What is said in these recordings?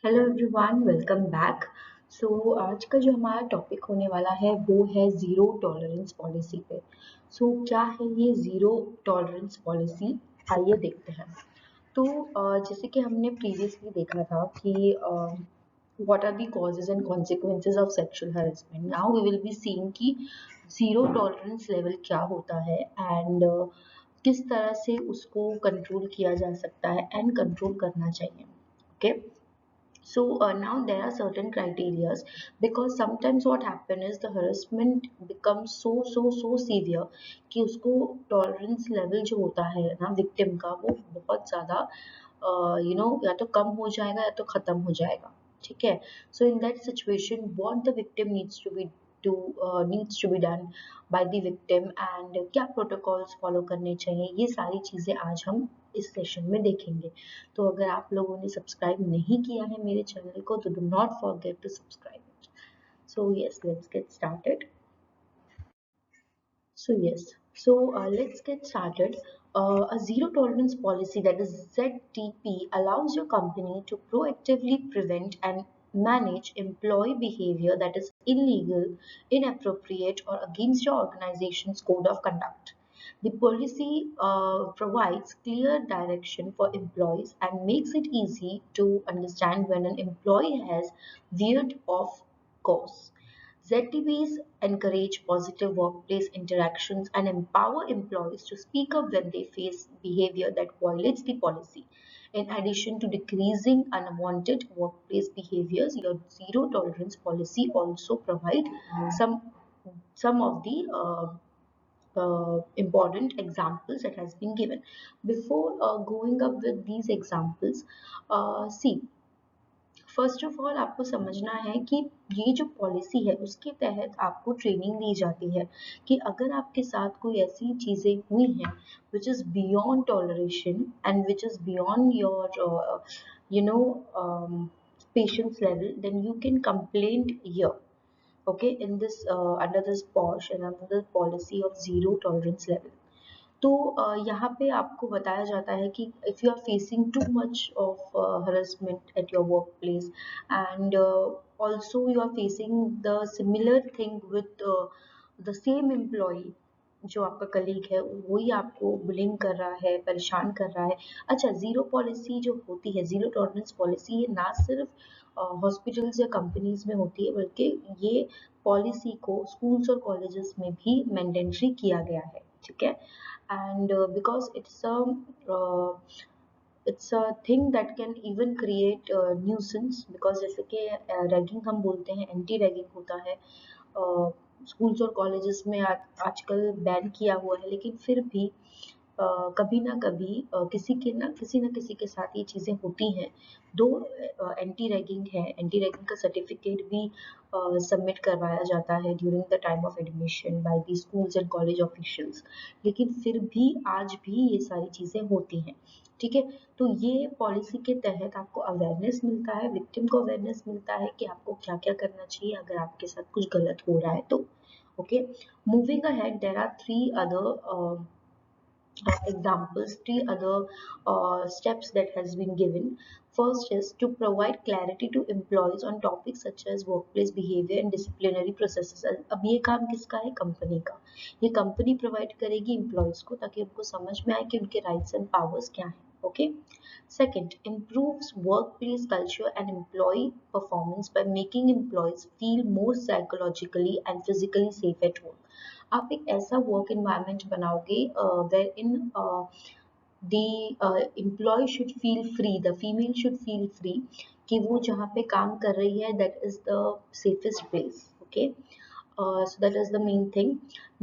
Hello everyone, welcome back. आज का जो हमारा टॉपिक होने वाला है वो है ज़ीरो टॉलरेंस पॉलिसी पे। क्या है ये ज़ीरो टॉलरेंस पॉलिसी? आइए देखते हैं। जैसे कि हमने प्रीवियसली देखा था कि what are the causes and consequences of sexual harassment. Now we will be seeing कि ज़ीरो टॉलरेंस लेवल क्या होता है एंड किस तरह से उसको कंट्रोल किया जा सकता है एंड कंट्रोल करना चाहिए। Okay, now there are certain criterias, because sometimes what happen is the harassment becomes so severe कि उसको tolerance level जो होता है ना victim का, वो बहुत ज़्यादा या तो कम हो जाएगा या तो खत्म हो जाएगा। ठीक है, so in that situation what the victim needs to be done by the victim and क्या protocols follow करने चाहिए, ये सारी चीज़ें आज हम इस सेशन में देखेंगे। तो अगर आप लोगों ने सब्सक्राइब नहीं किया है मेरे चैनल को तो do not forget to subscribe it. So yes, let's get started. Let's get started. A zero tolerance policy, that is ZTP, allows your company to proactively prevent and manage employee behavior that is illegal, inappropriate, or against your organization's code of conduct. The policy provides clear direction for employees and makes it easy to understand when an employee has veered off course. ZTPs encourage positive workplace interactions and empower employees to speak up when they face behavior that violates the policy. In addition to decreasing unwanted workplace behaviors, your zero tolerance policy also provides some of the important examples that has been given. Before going up with these examples, see, first of all आपको समझना है कि ये जो policy है उसके तहत आपको ट्रेनिंग दी जाती है कि अगर आपके साथ कोई ऐसी चीज़ें हुई हैं which is beyond toleration and which is beyond your you know patience level, then you can complaint here, okay, in this under this POSH and under the policy of zero tolerance level. तो यहाँ पे आपको बताया जाता है कि if you are facing too much of harassment at your work place and also you are facing the similar thing with the same employee, जो आपका कलीग है वही आपको बुलिंग कर रहा है, परेशान कर रहा है। अच्छा, ज़ीरो पॉलिसी जो होती है, ज़ीरो टॉलरेंस पॉलिसी, ये ना सिर्फ हॉस्पिटल्स या कंपनीज में होती है बल्कि ये पॉलिसी को स्कूल्स और कॉलेजेस में भी मैंडेटरी किया गया है। ठीक है, and because it's a thing that can even create nuisance, because जैसे कि रैगिंग हम बोलते हैं, एंटी रैगिंग होता है स्कूल्स और कॉलेजेस में आजकल बैन किया हुआ है, लेकिन फिर भी कभी ना कभी किसी ना किसी के साथ ये चीज़ें होती हैं। दो एंटी रैगिंग है, एंटी रैगिंग का सर्टिफिकेट भी सबमिट करवाया जाता है during the time of admission by the schools and college officials, लेकिन फिर भी आज भी ये सारी चीज़ें होती हैं। ठीक है, तो ये पॉलिसी के तहत आपको अवेयरनेस मिलता है, विक्टिम को अवेयरनेस मिलता है कि आपको क्या क्या करना चाहिए अगर आपके साथ कुछ गलत हो रहा है तो। Okay, moving ahead, there are three other examples, three other steps that has been given. First is to provide clarity to employees on topics such as workplace behavior and disciplinary processes. अब ये काम किसका है? Company का। ये company provide करेगी employees को ताकि उनको समझ में आए कि उनके राइट्स एंड पावर्स क्या हैं। Okay, second, improves workplace culture and employee performance by making employees feel more psychologically and physically safe at work. आप एक ऐसा वर्क इन्वायरमेंट बनाओगे where in the employee should feel free, the female should feel free कि वो जहाँ पे काम कर रही है that is the safest place. Okay, so that is the main thing.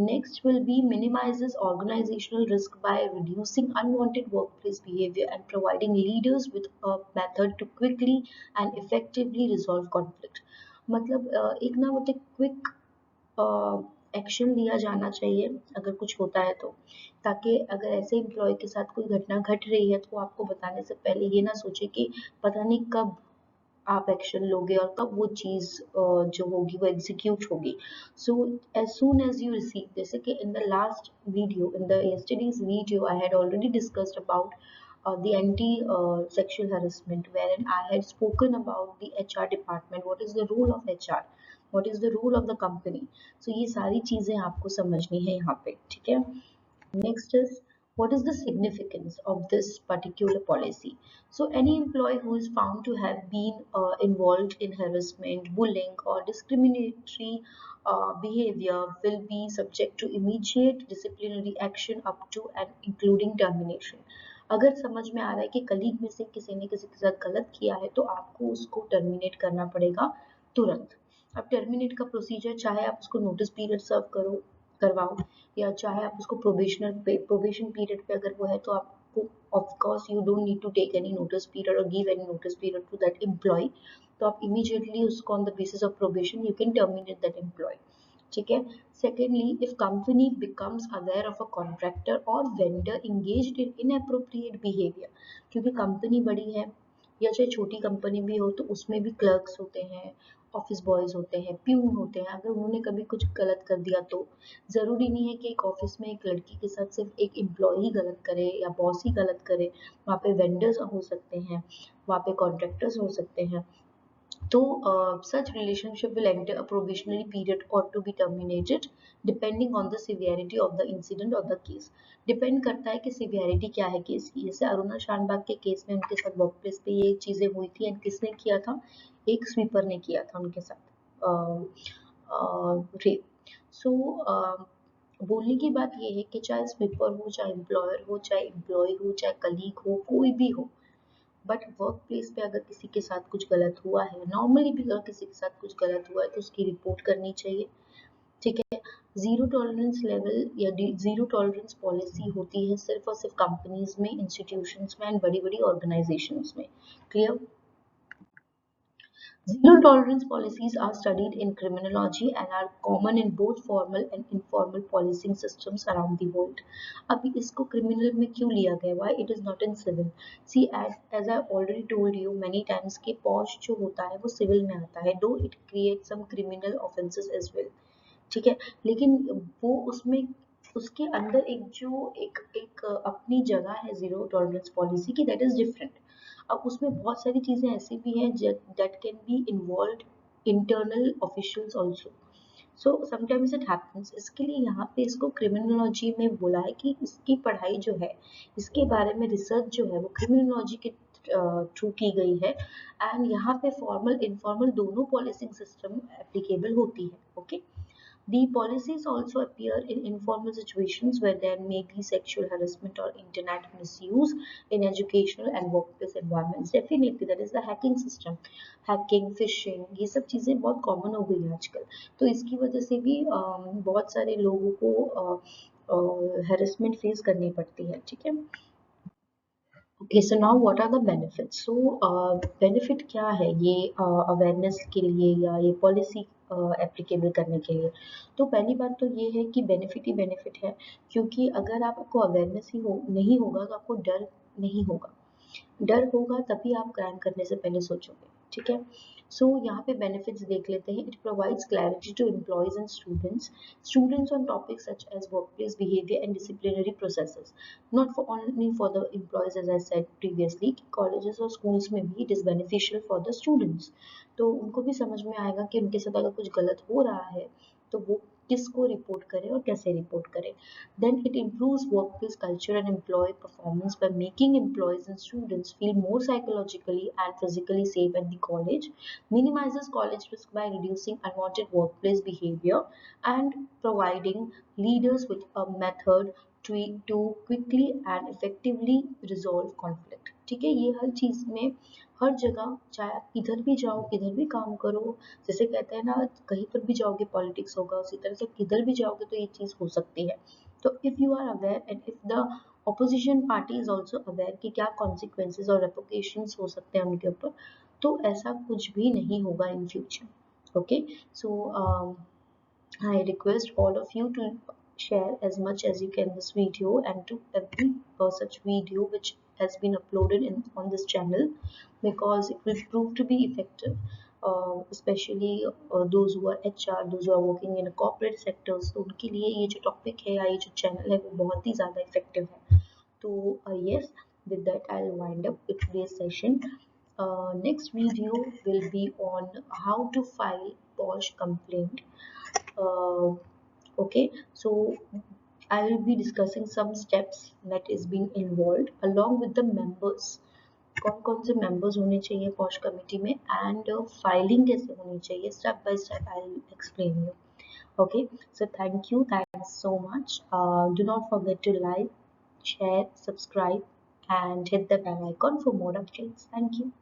Next will be minimizes organizational risk by reducing unwanted workplace behavior and providing leaders with a method to quickly and effectively resolve conflict. मतलब एक ना मतलब quick action लिया जाना चाहिए अगर कुछ होता है तो, ताकि अगर ऐसे एम्प्लॉय के साथ कोई घटना घट रही है तो आपको बताने से पहले ये ना सोचे कि पता नहीं कब आप एक्शन लोगे और कब वो चीज़ जो होगी वो एग्जीक्यूट होगी। So as soon as you receive, जैसे कि in the last video, in the yesterday's video, I had already discussed about the anti-sexual harassment, wherein I had spoken about the HR department, what is the role of HR, what is the role of the company. So ये सारी चीजें आपको समझनी है यहाँ पे, ठीक है. Next is, what is the significance of this particular policy? So any employee who is found to have been involved in harassment, bullying or discriminatory behavior will be subject to immediate disciplinary action up to and including termination. अगर समझ में आ रहा है कि colleague में से किसी ने किसी के साथ गलत किया है तो आपको उसको टर्मिनेट करना पड़ेगा तुरंत. अब टर्मिनेट का प्रोसीजर, चाहे आप उसको नोटिस पीरियड सर्व करवाओ, या चाहे आप उसको प्रोबेशन पीरियड पे अगर वो है तो आपको of course you don't need to take any notice period और give any notice period to that employ. तो आप इमीडिएटली उसको on the basis of probation you can terminate that employ, ठीक है. Secondly, if company becomes aware of a contractor और vendor engaged in inappropriate behaviour, क्योंकि company बड़ी है या चाहे छोटी कंपनी भी हो तो उसमें भी क्लर्क्स होते हैं, ऑफिस बॉयज होते हैं, प्यून होते हैं. अगर उन्होंने कभी कुछ गलत कर दिया तो ज़रूरी नहीं है कि एक ऑफिस में एक लड़की के साथ सिर्फ एक एम्प्लॉय ही गलत करे या बॉस ही गलत करे. वहाँ पे वेंडर्स हो सकते हैं, वहाँ पे कॉन्ट्रैक्टर्स हो सकते हैं. तो such relationship will enter a probationary period or to be terminated depending on the severity of the incident or the case. Depend करता है कि सिवियरिटी क्या है केस की. जैसे अरुणा शानबाग के केस में उनके साथ वर्क प्लेस पे ये चीजें हुई थी एंड किसने किया था, एक स्वीपर ने किया था उनके साथ रेप. सो बोलने की बात ये है कि चाहे स्वीपर हो, चाहे एम्प्लॉयर हो, चाहे एम्प्लॉय हो, चाहे कलीग हो, कोई भी हो, बट वर्क प्लेस पे अगर किसी के साथ कुछ गलत हुआ है, नॉर्मली भी अगर किसी के साथ कुछ गलत हुआ है तो उसकी रिपोर्ट करनी चाहिए, ठीक है. जीरो टॉलरेंस लेवल या जीरो टॉलरेंस पॉलिसी होती है सिर्फ और सिर्फ कंपनीज में, इंस्टीट्यूशंस में एंड बड़ी बड़ी ऑर्गेनाइजेशंस में. Clear. Zero tolerance policies are studied in criminology and are common in both formal and informal policing systems around the world. अभी इसको criminal में क्यों लिया गया? Why it is not in civil? See, as I already told you many times कि POSH जो होता है वो civil में आता है, though it creates some criminal offences as well. ठीक है, लेकिन वो उसमें उसके अंदर एक जो एक अपनी जगह है जीरो टॉलरेंस पॉलिसी की, दैट इज डिफरेंट. अब उसमें बहुत सारी चीजें ऐसी भी हैं that can be involve internal officials also. So sometimes it happens. इसके लिए यहाँ पे इसको क्रिमिनोलॉजी में बोला है कि इसकी पढ़ाई जो है, इसके बारे में रिसर्च जो है वो क्रिमिनोलॉजी के थ्रू की गई है. एंड यहाँ पे फॉर्मल इनफॉर्मल दोनों पॉलिसिंग सिस्टम एप्लीकेबल होती है. Okay. The policies also appear in informal situations where there may be sexual harassment or internet misuse in educational and workplace environments. Definitely, that is the hacking system. Hacking, phishing, ये सब चीज़ें बहुत common हो गई है आजकल. तो इसकी वजह से भी बहुत सारे लोगों को harassment फेस करनी पड़ती है, ठीक है. Okay, so now what are the benefits? So benefit क्या है ये awareness के लिए या ये policy एप्लीकेबल करने के लिए? तो पहली बात तो ये है कि बेनिफिट ही बेनिफिट है, क्योंकि अगर आपको अवेयरनेस ही नहीं होगा तो आपको डर नहीं होगा. डर होगा तभी आप क्राइम करने से पहले सोचोगे, ठीक है. सो यहाँ पे बेनिफिट्स देख लेते हैं. It provides clarity to employees and students on topics such as workplace behaviour and disciplinary processes. Not for only for the employees, as I said previously, colleges और स्कूल्स में भी it is beneficial for the students. तो उनको भी समझ में आएगा कि उनके साथ अगर कुछ गलत हो रहा है तो वो किसको रिपोर्ट करें और कैसे रिपोर्ट करें. Then it improves workplace culture and employee performance by making employees and students feel more psychologically and physically safe at the college, minimizes college risk by reducing unwanted workplace behavior, and providing leaders with a method to quickly and effectively resolve conflict. ठीक है, ये हर चीज में हर जगह, चाहे आप इधर भी जाओ किधर भी काम करो, जैसे कहते हैं ना, कहीं पर भी जाओगे पॉलिटिक्स होगा, उसी तरह से किधर भी जाओगे तो ये चीज हो सकती है. तो if you are aware and if the opposition party is also aware कि क्या कॉन्सिक्वेंसेज और रेपोकेशंस हो सकते हैं उनके ऊपर, तो ऐसा कुछ भी नहीं होगा in future. Okay. So I request all of you to share as much as you can this video, and to every such video which has been uploaded on this channel, because it will prove to be effective, especially those who are HR, those who are working in a corporate sectors. तो उनके लिए ये जो topic है या ये जो channel है वो बहुत ही ज़्यादा इफेक्टिव है. तो yes, with that, I'll wind up today's session. Next video will be on how to file POSH complaint. Uh, okay, so I will be discussing some steps that is being involved along with the members. कौन कौन से members होने चाहिए posh committee में and filing कैसे होनी चाहिए, step by step I'll explain you. Okay, so thank you, thanks so much. Do not forget to like, share, subscribe, and hit the bell icon for more updates. Thank you.